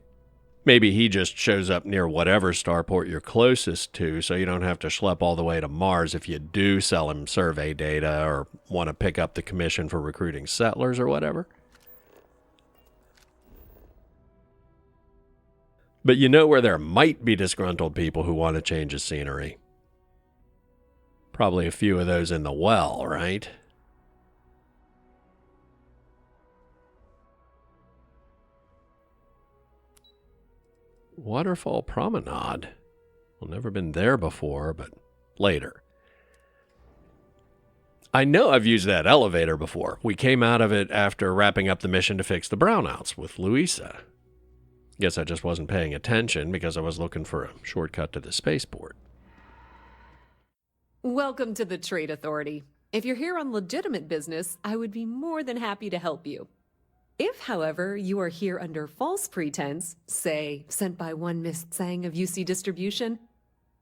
Maybe he just shows up near whatever starport you're closest to, so you don't have to schlep all the way to Mars if you do sell him survey data or want to pick up the commission for recruiting settlers or whatever. But you know where there might be disgruntled people who want to change the scenery. Probably a few of those in the well, right? Waterfall Promenade. Well, never been there before, but later. I know I've used that elevator before. We came out of it after wrapping up the mission to fix the brownouts with Louisa. Guess I just wasn't paying attention because I was looking for a shortcut to the spaceport. Welcome to the Trade Authority. If you're here on legitimate business, I would be more than happy to help you. If, however, you are here under false pretense, say, sent by one Miss Tsang of UC Distribution,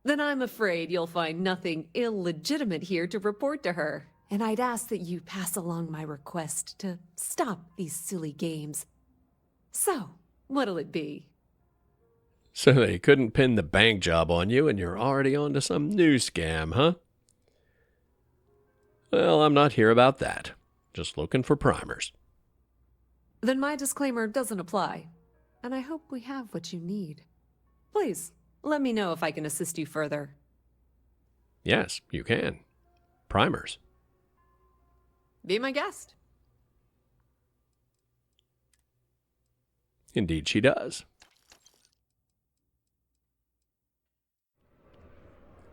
then I'm afraid you'll find nothing illegitimate here to report to her, and I'd ask that you pass along my request to stop these silly games. So, what'll it be? So they couldn't pin the bank job on you and you're already on to some new scam, huh? Well, I'm not here about that. Just looking for primers. Then my disclaimer doesn't apply, and I hope we have what you need. Please, let me know if I can assist you further. Yes, you can. Primers. Be my guest. Indeed she does.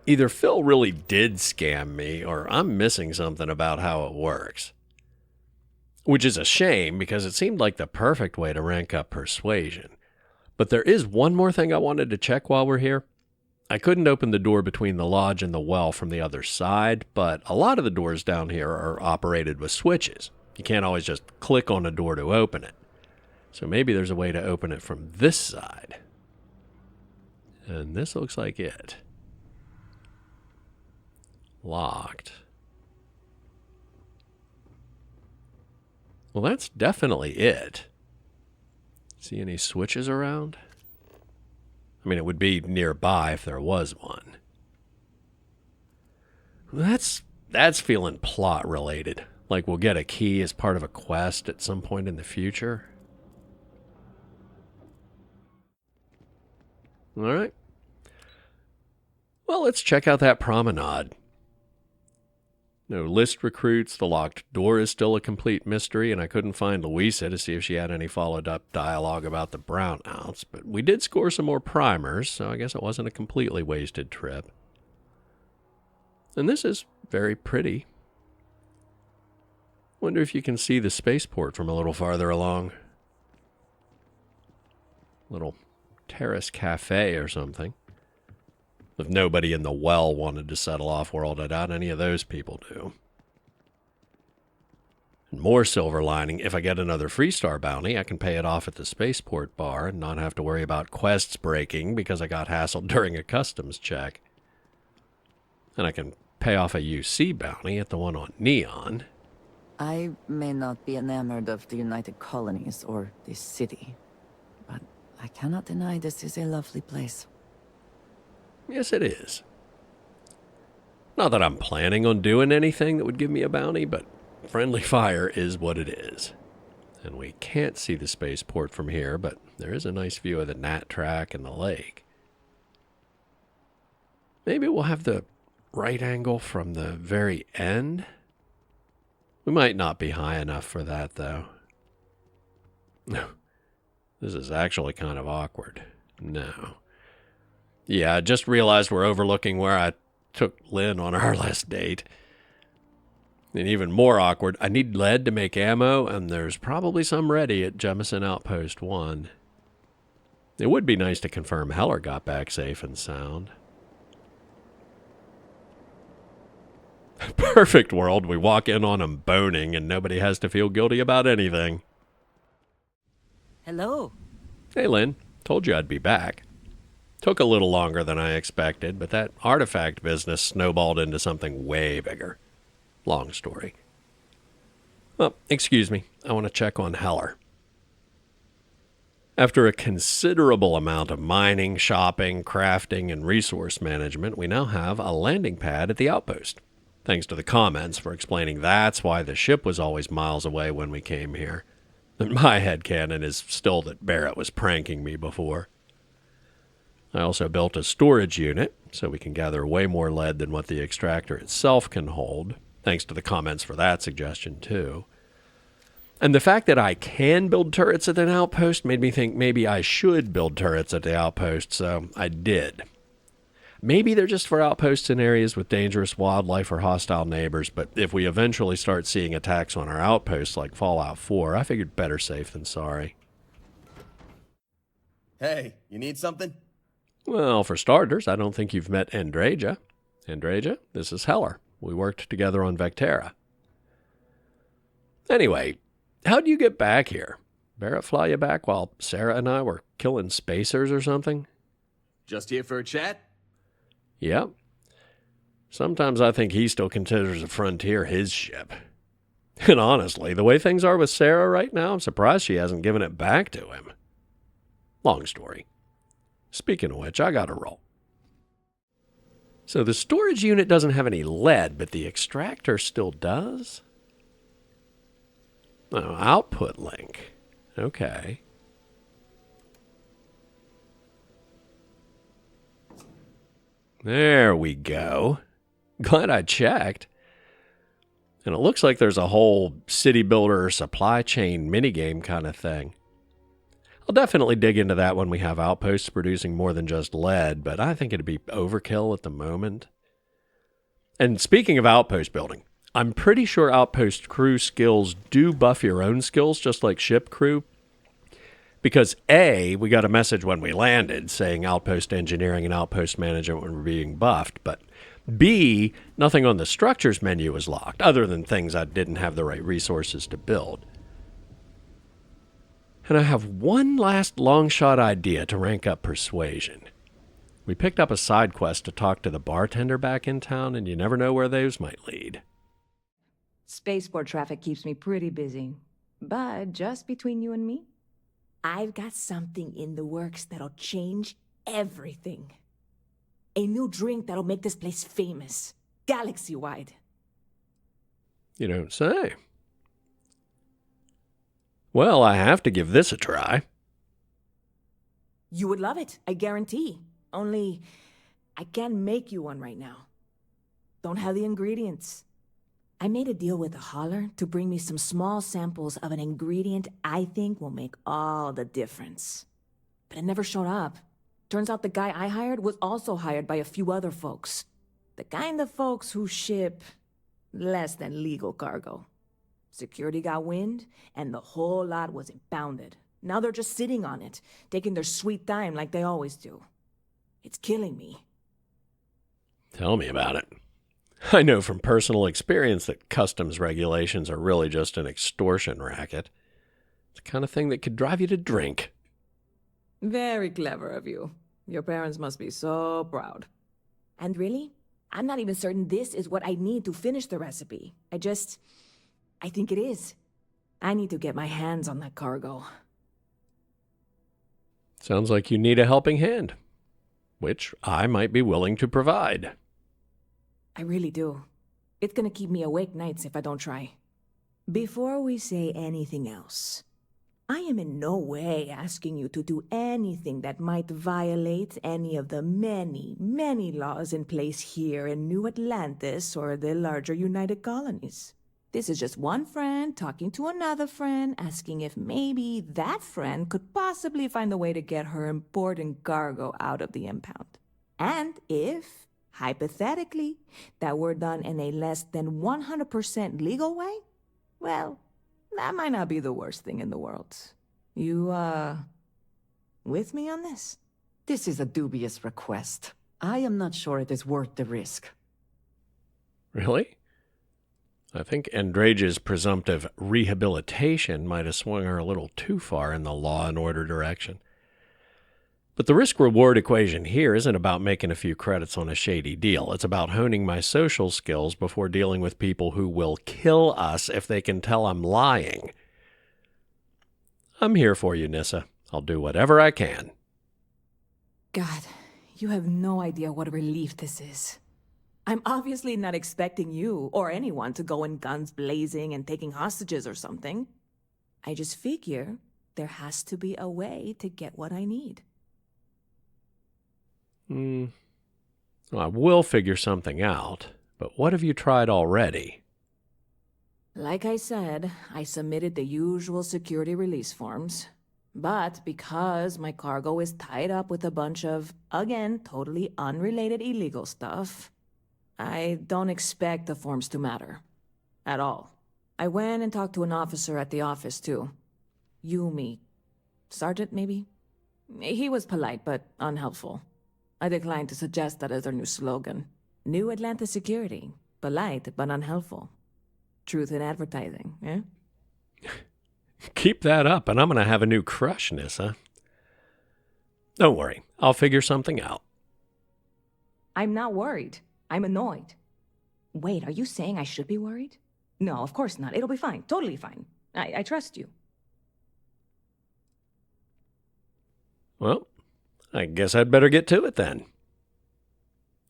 Either Phil really did scam me, or I'm missing something about how it works. Which is a shame, because it seemed like the perfect way to rank up persuasion. But there is one more thing I wanted to check while we're here. I couldn't open the door between the lodge and the well from the other side, but a lot of the doors down here are operated with switches. You can't always just click on a door to open it. So maybe there's a way to open it from this side. And this looks like it. Locked. Well, that's definitely it. See any switches around? I mean, it would be nearby if there was one. That's feeling plot related. Like we'll get a key as part of a quest at some point in the future. All right. Well, let's check out that promenade. No list recruits, the locked door is still a complete mystery, and I couldn't find Louisa to see if she had any followed-up dialogue about the brownouts, but we did score some more primers, so I guess it wasn't a completely wasted trip. And this is very pretty. Wonder if you can see the spaceport from a little farther along. Little terrace cafe or something. If nobody in the well wanted to settle off-world, I doubt any of those people do. And more silver lining, if I get another Freestar bounty, I can pay it off at the spaceport bar and not have to worry about quests breaking because I got hassled during a customs check. And I can pay off a UC bounty at the one on Neon. I may not be enamored of the United Colonies or this city, but I I cannot deny this is a lovely place. Yes, it is. Not that I'm planning on doing anything that would give me a bounty, but friendly fire is what it is. And we can't see the spaceport from here, but there is a nice view of the Nat track and the lake. Maybe we'll have the right angle from the very end? We might not be high enough for that, though. No. This is actually kind of awkward. No. Yeah, I just realized we're overlooking where I took Lynn on our last date. And even more awkward, I need lead to make ammo, and there's probably some ready at Jemison Outpost 1. It would be nice to confirm Heller got back safe and sound. Perfect world. We walk in on them boning, and nobody has to feel guilty about anything. Hello. Hey, Lynn. Told you I'd be back. Took a little longer than I expected, but that artifact business snowballed into something way bigger. Long story. Well, excuse me. I want to check on Heller. After a considerable amount of mining, shopping, crafting, and resource management, we now have a landing pad at the outpost. Thanks to the comments for explaining that's why the ship was always miles away when we came here. And my headcanon is still that Barrett was pranking me before. I also built a storage unit, so we can gather way more lead than what the extractor itself can hold. Thanks to the comments for that suggestion, too. And the fact that I can build turrets at an outpost made me think maybe I should build turrets at the outpost, so I did. Maybe they're just for outposts in areas with dangerous wildlife or hostile neighbors, but if we eventually start seeing attacks on our outposts like Fallout 4, I figured better safe than sorry. Hey, you need something? Well, for starters, I don't think you've met Andreja. Andreja, this is Heller. We worked together on Vectera. Anyway, how'd you get back here? Barrett fly you back while Sarah and I were killing spacers or something? Just here for a chat? Yep. Sometimes I think he still considers the Frontier his ship. And honestly, the way things are with Sarah right now, I'm surprised she hasn't given it back to him. Long story. Speaking of which, I gotta roll. So the storage unit doesn't have any lead, but the extractor still does? Oh, output link. Okay. There we go. Glad I checked. And it looks like there's a whole city builder supply chain minigame kind of thing. I'll definitely dig into that when we have outposts producing more than just lead, but I think it'd be overkill at the moment. And speaking of outpost building, I'm pretty sure outpost crew skills do buff your own skills just like ship crew. Because A, we got a message when we landed saying outpost engineering and outpost management were being buffed, but B, nothing on the structures menu was locked, other than things I didn't have the right resources to build. And I have one last long-shot idea to rank up persuasion. We picked up a side quest to talk to the bartender back in town, and you never know where those might lead. Spaceport traffic keeps me pretty busy. But just between you and me, I've got something in the works that'll change everything. A new drink that'll make this place famous, galaxy-wide. You don't say. Well, I have to give this a try. You would love it, I guarantee. Only, I can't make you one right now. Don't have the ingredients. I made a deal with a hauler to bring me some small samples of an ingredient I think will make all the difference. But it never showed up. Turns out the guy I hired was also hired by a few other folks. The kind of folks who ship less than legal cargo. Security got wind, and the whole lot was impounded. Now they're just sitting on it, taking their sweet time like they always do. It's killing me. Tell me about it. I know from personal experience that customs regulations are really just an extortion racket. It's the kind of thing that could drive you to drink. Very clever of you. Your parents must be so proud. And really, I'm not even certain this is what I need to finish the recipe. I think it is. I need to get my hands on that cargo. Sounds like you need a helping hand, which I might be willing to provide. I really do. It's gonna keep me awake nights if I don't try. Before we say anything else, I am in no way asking you to do anything that might violate any of the many, many laws in place here in New Atlantis or the larger United Colonies. This is just one friend talking to another friend, asking if maybe that friend could possibly find a way to get her important cargo out of the impound. And if, hypothetically, that were done in a less than 100% legal way, well, that might not be the worst thing in the world. You, with me on this? This is a dubious request. I am not sure it is worth the risk. Really? I think Andreja's presumptive rehabilitation might have swung her a little too far in the law and order direction. But the risk-reward equation here isn't about making a few credits on a shady deal. It's about honing my social skills before dealing with people who will kill us if they can tell I'm lying. I'm here for you, Nyssa. I'll do whatever I can. God, you have no idea what a relief this is. I'm obviously not expecting you or anyone to go in guns blazing and taking hostages or something. I just figure there has to be a way to get what I need. Well, I will figure something out, but what have you tried already? Like I said, I submitted the usual security release forms. But because my cargo is tied up with a bunch of, again, totally unrelated illegal stuff, I don't expect the forms to matter. At all. I went and talked to an officer at the office, too. Yumi. Sergeant, maybe? He was polite, but unhelpful. I declined to suggest that as their new slogan. New Atlantis Security. Polite, but unhelpful. Truth in advertising, eh? Keep that up, and I'm going to have a new crush, Nyssa. Don't worry. I'll figure something out. I'm not worried. I'm annoyed. Wait, are you saying I should be worried? No, of course not. It'll be fine. Totally fine. I trust you. Well, I guess I'd better get to it then.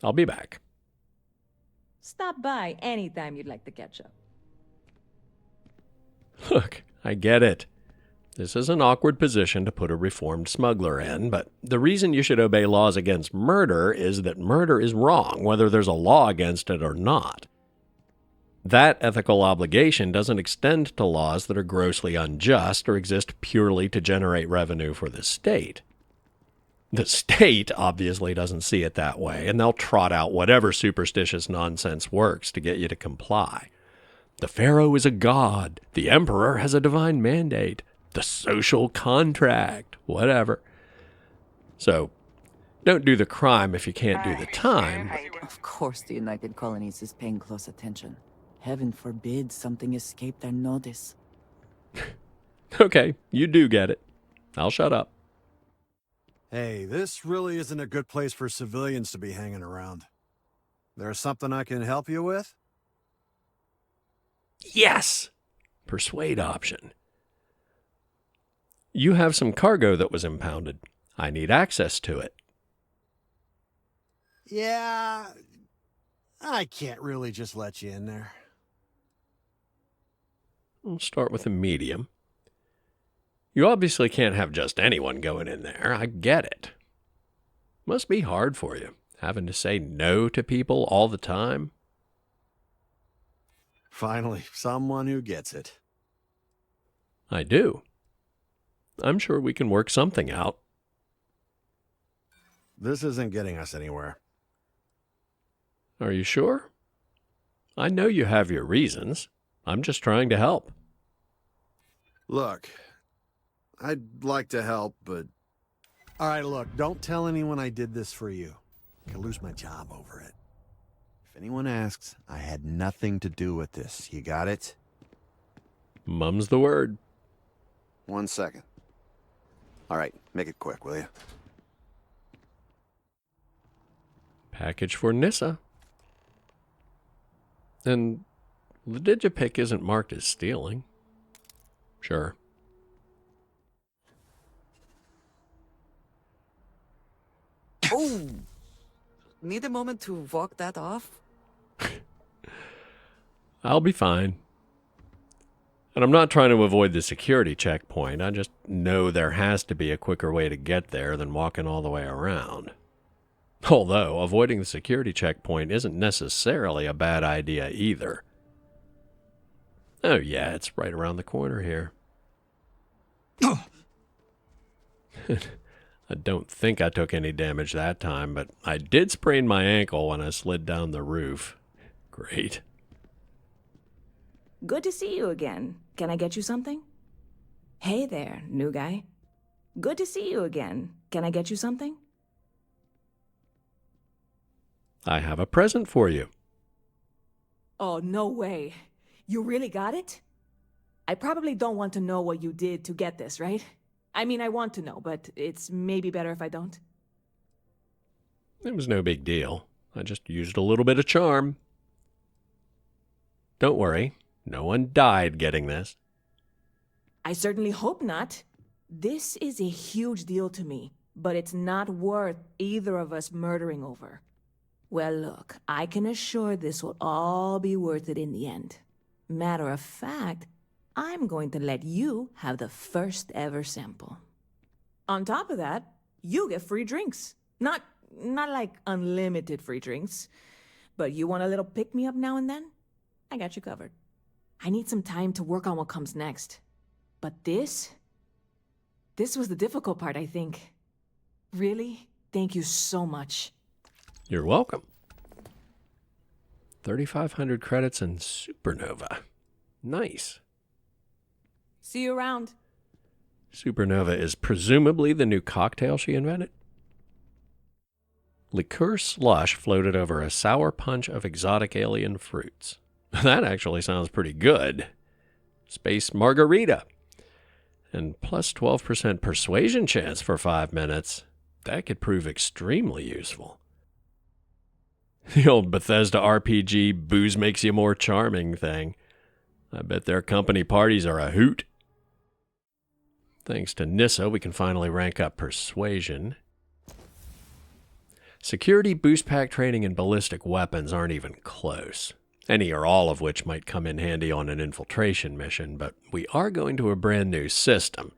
I'll be back. Stop by anytime you'd like to catch up. Look, I get it. This is an awkward position to put a reformed smuggler in, but the reason you should obey laws against murder is that murder is wrong, whether there's a law against it or not. That ethical obligation doesn't extend to laws that are grossly unjust or exist purely to generate revenue for the state. The state obviously doesn't see it that way, and they'll trot out whatever superstitious nonsense works to get you to comply. The pharaoh is a god. The emperor has a divine mandate. The social contract, whatever. So, don't do the crime if you can't do the time. Of course the United Colonies is paying close attention. Heaven forbid something escaped their notice. Okay, you do get it. I'll shut up. Hey, this really isn't a good place for civilians to be hanging around. There's something I can help you with? Yes! Persuade option. You have some cargo that was impounded. I need access to it. Yeah, I can't really just let you in there. We'll start with a medium. You obviously can't have just anyone going in there. I get it. Must be hard for you, having to say no to people all the time. Finally, someone who gets it. I do. I'm sure we can work something out. This isn't getting us anywhere. Are you sure? I know you have your reasons. I'm just trying to help. Look, I'd like to help, but... All right, look, don't tell anyone I did this for you. I could lose my job over it. If anyone asks, I had nothing to do with this. You got it? Mum's the word. 1 second. All right, make it quick, will you? Package for Nyssa. And the Digipic isn't marked as stealing. Sure. Oh! Need a moment to walk that off? I'll be fine. And I'm not trying to avoid the security checkpoint. I just know there has to be a quicker way to get there than walking all the way around. Although, avoiding the security checkpoint isn't necessarily a bad idea either. Oh yeah, it's right around the corner here. I don't think I took any damage that time, but I did sprain my ankle when I slid down the roof. Great. Good to see you again. Can I get you something? Hey there, new guy. Good to see you again. Can I get you something? I have a present for you. Oh, no way. You really got it? I probably don't want to know what you did to get this, right? I mean, I want to know, but it's maybe better if I don't. It was no big deal. I just used a little bit of charm. Don't worry, no one died getting this. I certainly hope not. This is a huge deal to me, but it's not worth either of us murdering over. Well, look, I can assure this will all be worth it in the end. Matter of fact, I'm going to let you have the first ever sample. On top of that, you get free drinks. Not like unlimited free drinks, but you want a little pick-me-up now and then? I got you covered. I need some time to work on what comes next. But this was the difficult part, I think. Really, thank you so much. You're welcome. 3,500 credits in Supernova. Nice. See you around. Supernova is presumably the new cocktail she invented. Liqueur slush floated over a sour punch of exotic alien fruits. That actually sounds pretty good. Space margarita. And plus 12% persuasion chance for 5 minutes. That could prove extremely useful. The old Bethesda RPG booze makes you more charming thing. I bet their company parties are a hoot. Thanks to Nyssa, we can finally rank up persuasion. Security, boost pack training, and ballistic weapons aren't even close. Any or all of which might come in handy on an infiltration mission, but we are going to a brand new system.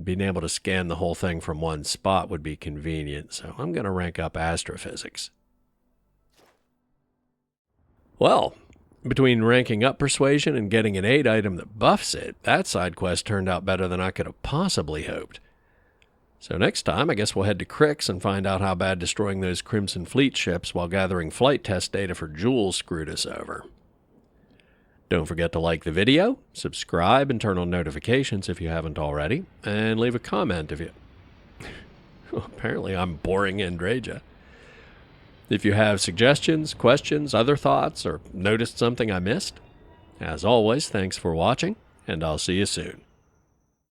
Being able to scan the whole thing from one spot would be convenient, so I'm going to rank up astrophysics. Well, between ranking up persuasion and getting an aid item that buffs it, that side quest turned out better than I could have possibly hoped. So next time, I guess we'll head to Crix and find out how bad destroying those Crimson Fleet ships while gathering flight test data for Jules screwed us over. Don't forget to like the video, subscribe, and turn on notifications if you haven't already, and leave a comment if you... Apparently I'm boring Andreja. If you have suggestions, questions, other thoughts, or noticed something I missed, as always, thanks for watching, and I'll see you soon.